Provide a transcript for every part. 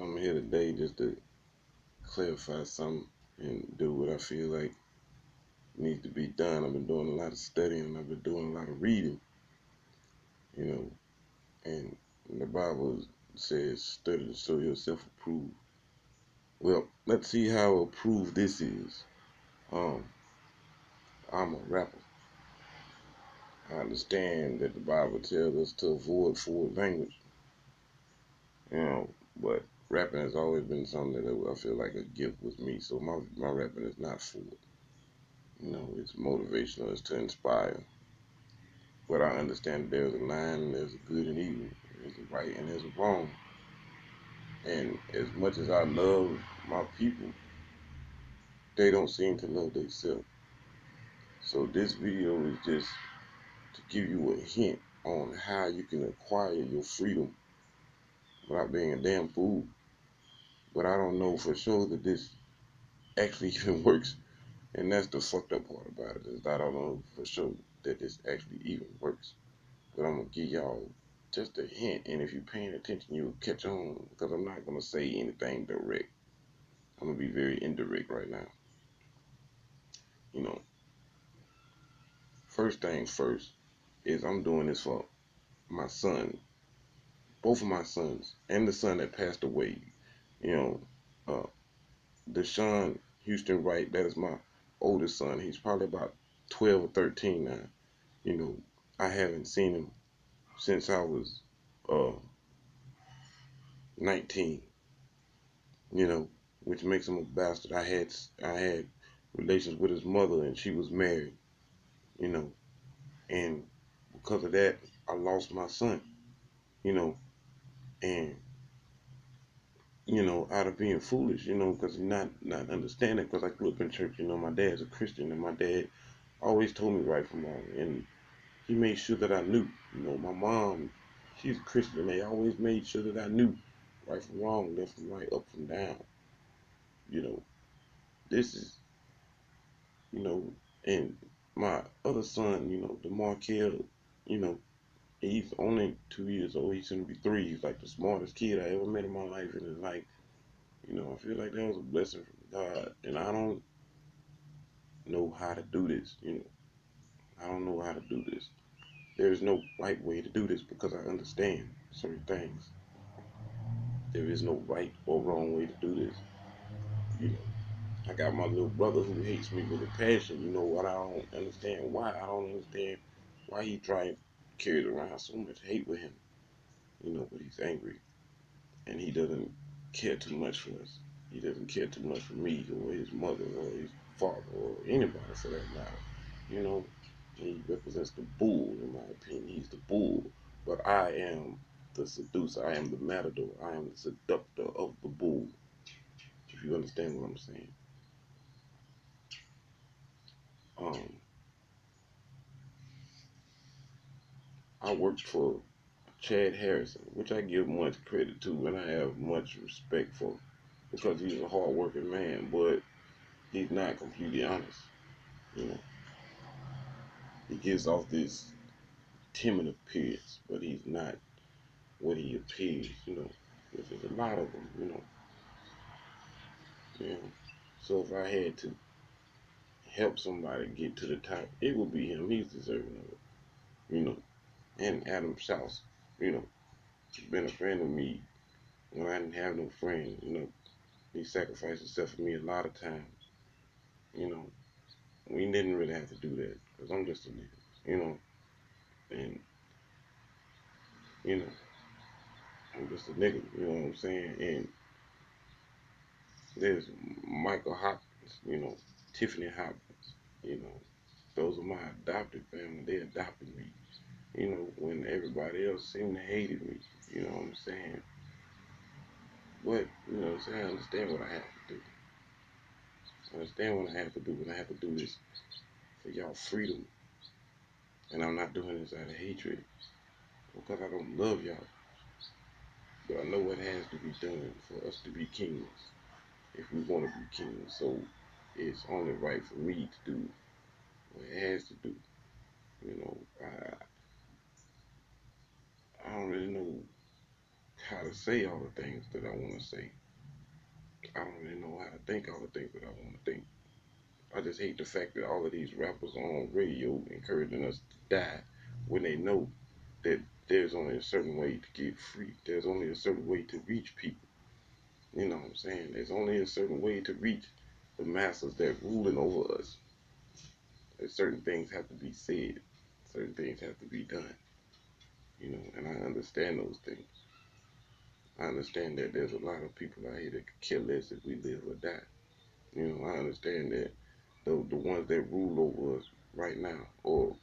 I'm here today just to clarify something and do what I feel like needs to be done. I've been doing a lot of studying and I've been doing a lot of reading, you know, and the Bible says, study to show yourself approved. Well, let's see how approved this is. Um, I'm a rapper. I understand that the Bible tells us to avoid forward language, you know, but rapping has always been something that I feel like a gift with me. So my rapping is not forward. You know, it's motivational, it's to inspire. But I understand there's a line, and there's a good and evil, there's a right and there's a wrong. And as much as I love my people, they don't seem to love themselves. So this video is just to give you a hint on how you can acquire your freedom without being a damn fool. But I don't know for sure that this actually even works. And that's the fucked up part about it, is I don't know for sure that this actually even works. But I'm gonna give y'all just a hint, and if you're paying attention, you'll catch on. Because I'm not gonna say anything direct. I'm gonna be very indirect right now. You know, first things first is I'm doing this for my son, both of my sons, and the son that passed away. You know, uh, Deshaun Houston Wright, that is my oldest son. He's probably about 12 or 13 now. You know, I haven't seen him since I was uh 19. You know, which makes him a bastard. I had relations with his mother, and she was married. You know, and because of that, I lost my son. You know, and out of being foolish, because not understanding. Because I grew up in church. My dad's a Christian, and my dad always told me right from wrong, and he made sure that I knew. My mom, she's a Christian. They always made sure that I knew right from wrong, left from right, up from down. You know, this is you know, and my other son, DeMarkel, you know, he's only 2 years old. He's gonna be three. He's like the smartest kid I ever met in my life, and it's like, I feel like that was a blessing from God, and I don't know how to do this. I don't know how to do this. There is no right way to do this because I understand certain things. There is no right or wrong way to do this. You know, I got my little brother who hates me with a passion. What I don't understand why. I don't understand why he tries carries around so much hate with him. But he's angry and he doesn't care too much for us. He doesn't care too much for me or his mother or his father or anybody for that matter. You know, he represents the bull in my opinion. He's the bull, but I am the seducer. I am the matador. I am the seductor of the bull. If you understand what I'm saying. Um, I worked for Chad Harrison, which I give much credit to and I have much respect for because he's a hard-working man, but he's not completely honest. You know, he gives off this timid appearance, but he's not what he appears. Which is a lot of them. You know. So if I had to help somebody get to the top, it would be him. He's deserving of it. You know, and Adam Schaus. He's been a friend of me when I didn't have no friends. He sacrificed himself for me a lot of times. You know, we didn't really have to do that because I'm just a nigga. You know, and you know, I'm just a nigga. You know what I'm saying? And there's Michael Hopkins. Tiffany Hopkins. You know, those are my adopted family. They adopted me. When everybody else seemed to hated me. You know what I'm saying? But I understand what I have to do. I understand what I have to do, and I have to do this for y'all freedom. And I'm not doing this out of hatred because I don't love y'all. But I know what has to be done for us to be kings if we want to be kings. So it's only right for me to do what it has to do. You know, I don't really know how to say all the things that I want to say. I don't really know how to think all the things that I want to think. I just hate the fact that all of these rappers on radio encouraging us to die when they know that there's only a certain way to get free. There's only a certain way to reach people. You know what I'm saying? There's only a certain way to reach the masses that ruling over us. There's certain things have to be said. Certain things have to be done. You know, and I understand those things. I understand that there's a lot of people out here that could care less if we live or die. You know, I understand that the ones that rule over us right now or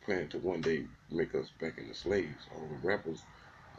plan to one day make us back into slaves. All the rappers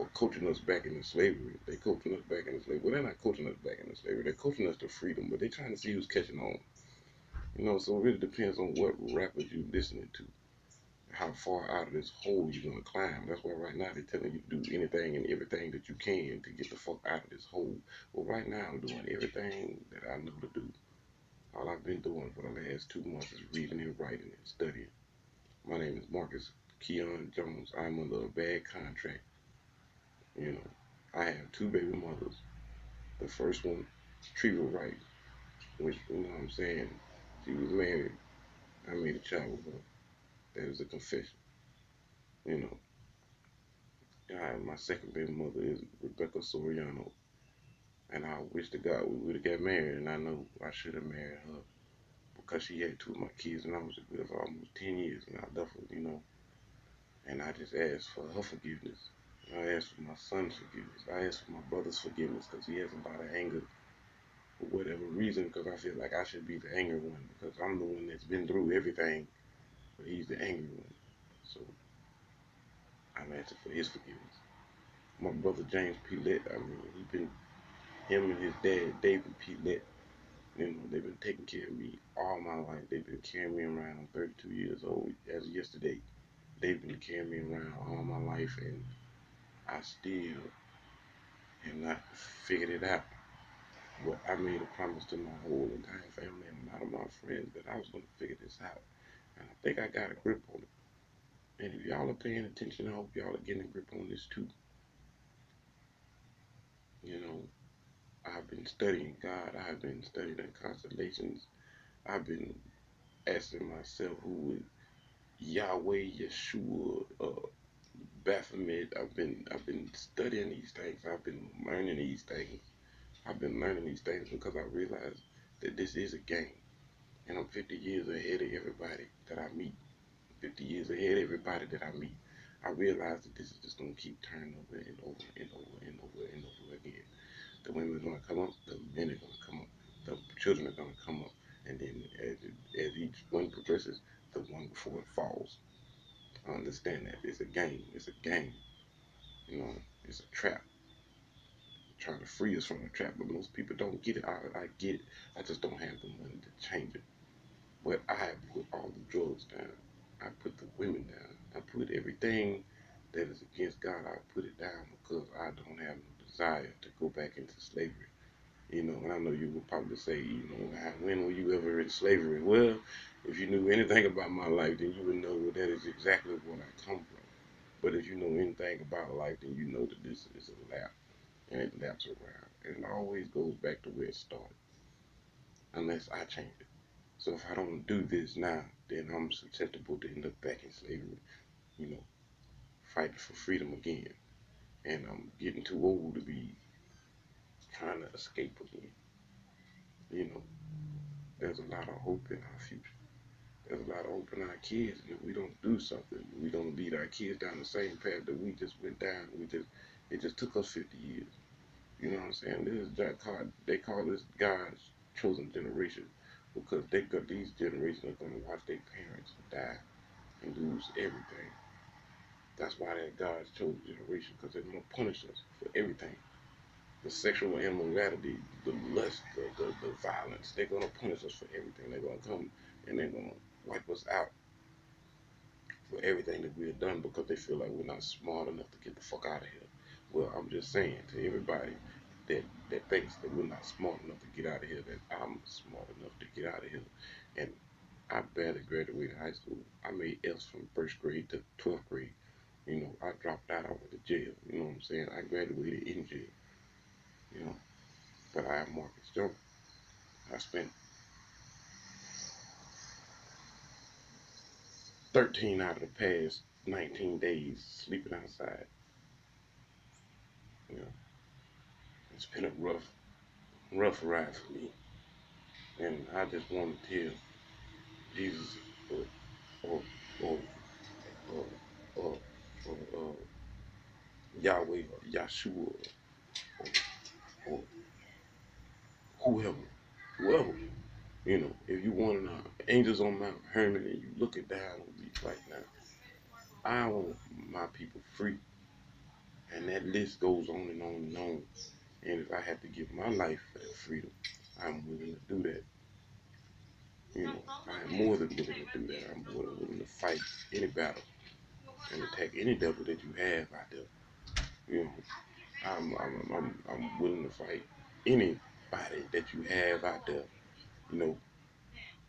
are coaching us back into slavery. They coaching us back into slavery. Well, they're not coaching us back into slavery. They're coaching us to freedom, but they're trying to see who's catching on. You know, so it really depends on what rappers you listening to, how far out of this hole you're gonna climb. That's why right now they're telling you to do anything and everything that you can to get the fuck out of this hole. Well, right now I'm doing everything that I know to do. All I've been doing for the last 2 months is reading and writing and studying. My name is Marcus Keon Jones. I'm under a bad contract. You know, I have two baby mothers. The first one, Treva Wright, which, you know what I'm saying, she was married. I made a child with her. That is a confession. You know, my second baby mother is Rebecca Soriano. And I wish to God we would have got married. And I know I should have married her because she had two of my kids and I was with her for almost 10 years. And I love her, you know. And I just asked for her forgiveness. I asked for my son's forgiveness. I asked for my brother's forgiveness because he has a lot of anger for whatever reason. Because I feel like I should be the angry one because I'm the one that's been through everything, but he's the angry one. So I'm asking for his forgiveness. My brother James Pilette, I mean, him and his dad David Pilette. You know, they've been taking care of me all my life. They've been carrying me around. I'm 32 years old as of yesterday. They've been carrying me around all my life, and I still have not figured it out. But I made a promise to my whole entire family and a lot of my friends that I was going to figure this out. And I think I got a grip on it. And if y'all are paying attention, I hope y'all are getting a grip on this too. You know, I've been studying God. I've been studying the constellations. I've been asking myself who is Yahweh, Yeshua, Baphomet. I've been studying these things. I've been learning these things. I've been learning these things because I realized that this is a game. And I'm 50 years ahead of everybody that I meet. 50 years ahead of everybody that I meet. I realize that this is just going to keep turning over and over and over and over and over again. The women are going to come up, the men are going to come up, the children are going to come up, and then as each one progresses, the one before it falls. I understand that it's a game. It's a game. You know, it's a trap. Trying to free us from the trap, but most people don't get it. I get it. I just don't have the money to change it. But I put all the drugs down. I put the women down. I put everything that is against God. I put it down because I don't have no desire to go back into slavery. You know, and I know you would probably say, you know, when were you ever in slavery? Well, if you knew anything about my life, then you would know that is exactly where I come from. But if you know anything about life, then you know that this is a lap, and it laps around. And it always goes back to where it started, unless I change it. So if I don't do this now, then I'm susceptible to end up back in slavery, you know, fighting for freedom again. And I'm getting too old to be trying to escape again. You know, there's a lot of hope in our future. There's a lot of hope in our kids. And if we don't do something, we don't lead our kids down the same path that we just went down. It just took us 50 years. You know what I'm saying? This is Jack Card. They call this God's chosen generation because these generations are going to watch their parents die and lose everything. That's why they're God's chosen generation because they're going to punish us for everything. The sexual immorality, the lust, the violence. They're going to punish us for everything. They're going to come and they're going to wipe us out for everything that we have done because they feel like we're not smart enough to get the fuck out of here. Well, I'm just saying to everybody that thinks that we're not smart enough to get out of here, that I'm smart enough to get out of here. And I barely graduated high school. I made F's from first grade to 12th grade. You know, I dropped out. I went to jail. You know what I'm saying? I graduated in jail. You know, but I am Marcus Jones. I spent 13 out of the past 19 days sleeping outside. You know, it's been a rough ride for me. And I just want to tell Jesus or or or or, or Yahweh or Yahshua or whoever, you know, if you want angels on Mount Hermon and you looking down on me right now, I want my people free. And that list goes on and on and on. And if I have to give my life for that freedom, I'm willing to do that. You know, I am more than willing to do that. I'm more than willing to fight any battle and attack any devil that you have out there. You know, I'm willing to fight anybody that you have out there. You know,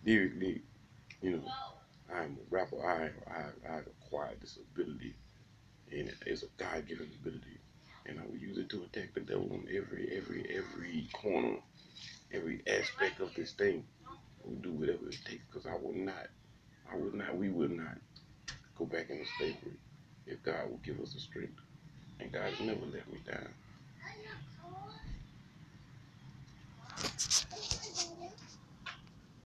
lyrically, you know, I'm a rapper. I've acquired this ability, and it's a God-given ability, and I will use it to attack the devil on every corner, every aspect of this thing. We'll do whatever it takes, because we would not go back into slavery if God will give us the strength, and God has never let me down.